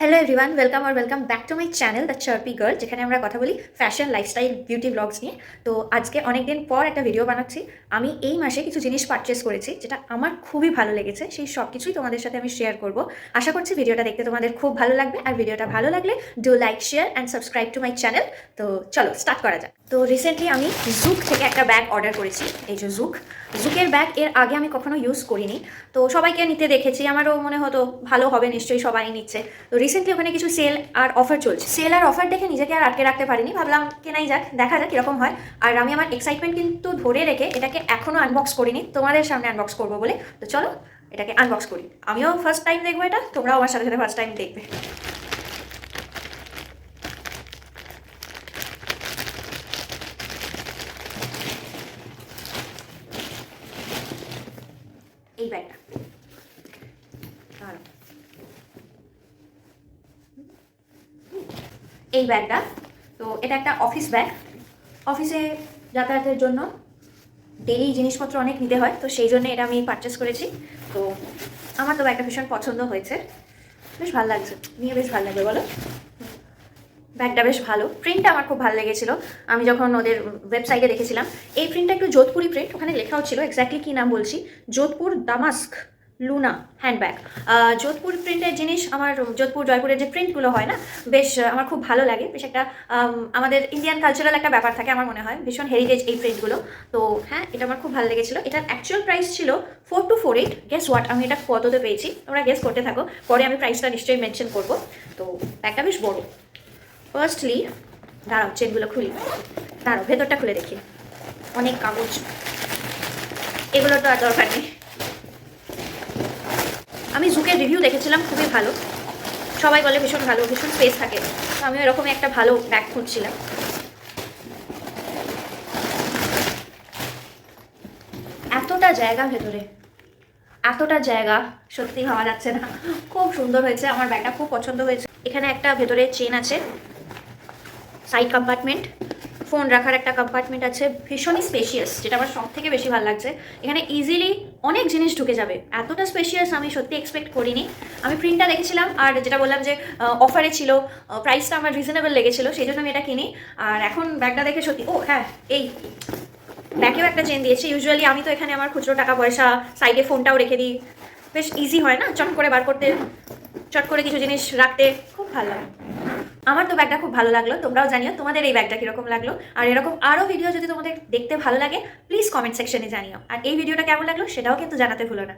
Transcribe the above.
Hello everyone, welcome আর welcome back to my channel the chirpy girl, যেখানে আমরা কথা বলি ফ্যাশন, লাইফস্টাইল, বিউটি ব্লগস নিয়ে। তো আজকে অনেক দিন পর একটা ভিডিও বানাচ্ছি। আমি এই মাসে কিছু জিনিস পারচেস করেছি যেটা আমার খুবই ভালো লেগেছে। সেই সব কিছুই তোমাদের সাথে আমি শেয়ার করব। আশা করছি ভিডিওটা দেখতে তোমাদের খুব ভালো লাগবে। আর ভিডিওটা ভালো লাগলে do like, share and subscribe to my channel. তো চলো স্টার্ট করা যাক। তো রিসেন্টলি আমি জুক থেকে একটা ব্যাগ অর্ডার করেছি। এই যে জুকের ব্যাগ এর আগে আমি কখনো ইউজ করিনি। তো সবাইকে নিতে দেখেছি, আমারও মনে হতো ভালো হবে, নিশ্চয়ই সবাই নিচ্ছে। তো রিসেন্টলি ওখানে কিছু সেল আর অফার চলছে। সেল আর অফার দেখে নিজেকে আর আটকে রাখতে পারিনি, ভাবলাম কেনাই যাক, দেখা যাক কীরকম হয়। আর আমি আমার এক্সাইটমেন্ট কিন্তু ধরে রেখে এটাকে এখনও আনবক্স করিনি, তোমাদের সামনে আনবক্স করবো বলে। তো চলো এটাকে আনবক্স করি। আমিও ফার্স্ট টাইম দেখবো এটা, তোমরাও আমার সাথে সাথে ফার্স্ট টাইম দেখবে। এই ব্যাগটা এই ব্যাগটা তো এটা একটা অফিস ব্যাগ। অফিসে যাতায়াতের জন্য ডেইলি জিনিসপত্র অনেক নিতে হয়, তো সেই জন্য এটা আমি পারচেস করেছি। তো আমার তো ব্যাগটা ভীষণ পছন্দ হয়েছে, বেশ ভালো লাগছে, নিয়ে বেশ ভালো লাগবে বলো। ব্যাগটা বেশ ভালো, প্রিন্টটা আমার খুব ভালো লেগেছিলো। আমি যখন ওদের ওয়েবসাইটে দেখেছিলাম, এই প্রিন্টটা একটু যোধপুরি প্রিন্ট, ওখানে লেখাও ছিল, এক্স্যাক্টলি কী নাম বলছি, যোধপুর দামাস্ক লুনা হ্যান্ডব্যাগ। যোধপুর প্রিন্টের জিনিস, আমার যোধপুর জয়পুরের যে প্রিন্টগুলো হয় না, বেশ আমার খুব ভালো লাগে। বেশ একটা আমাদের ইন্ডিয়ান কালচারাল একটা ব্যাপার থাকে, আমার মনে হয় ভীষণ হেরিটেজ এই প্রিন্টগুলো। তো হ্যাঁ, এটা আমার খুব ভালো লেগেছিলো। এটার অ্যাকচুয়াল প্রাইস ছিল 4248। গেস হোয়াট, আমি এটা কততে পেয়েছি, তোমরা গেস করতে থাকো, পরে আমি প্রাইসটা নিশ্চয়ই মেনশন করবো। তো ব্যাগটা বেশ বড়ো। ফার্স্টলি দাঁড়াও, চেনগুলো খুলি, দাঁড়াও ভেতরটা খুলে দেখি। অনেক কাগজ, এগুলো তো আর দরকার নেই। আমি জুকের রিভিউ দেখেছিলাম, খুবই ভালো, সবাই বলে ভীষণ ভালো, ভীষণ স্পেস থাকে। তো আমি এরকমই একটা ভালো ব্যাগ খুঁজছিলাম। এতটা জায়গা ভেতরে, এতটা জায়গা সত্যি ভাবা যাচ্ছে না, খুব সুন্দর হয়েছে, আমার ব্যাগটা খুব পছন্দ হয়েছে। এখানে একটা ভেতরে চেন আছে, সাইড কম্পার্টমেন্ট, ফোন রাখার একটা কম্পার্টমেন্ট আছে, ভীষণই স্পেশিয়াস, যেটা আমার সব থেকে বেশি ভালো লাগছে। এখানে ইজিলি অনেক জিনিস ঢুকে যাবে, এতটা স্পেশিয়াস আমি সত্যি এক্সপেক্ট করিনি। আমি প্রিন্টটা দেখেছিলাম, আর যেটা বললাম যে অফারে ছিল, প্রাইসটা আমার রিজনেবল লেগেছিলো, সেই জন্য আমি এটা কিনি। আর এখন ব্যাগটা দেখে সত্যি, ও হ্যাঁ, এই ব্যাগেও একটা চেন দিয়েছে। ইউজুয়ালি আমি তো এখানে আমার খুচরো টাকা পয়সা, সাইডে ফোনটাও রেখে দিই, বেশ ইজি হয় না চট করে বার করতে, চট করে কিছু জিনিস রাখতে, খুব ভালো লাগে। আমার তো ব্যাগটা খুব ভালো লাগলো, তোমরাও জানিও তোমাদের এই ব্যাগটা কীরকম লাগলো। আর এরকম আরও ভিডিও যদি তোমাদের দেখতে ভালো লাগে, প্লিজ কমেন্ট সেকশনে জানিও। আর এই ভিডিওটা কেমন লাগলো সেটাও কিন্তু জানাতে ভুলো না।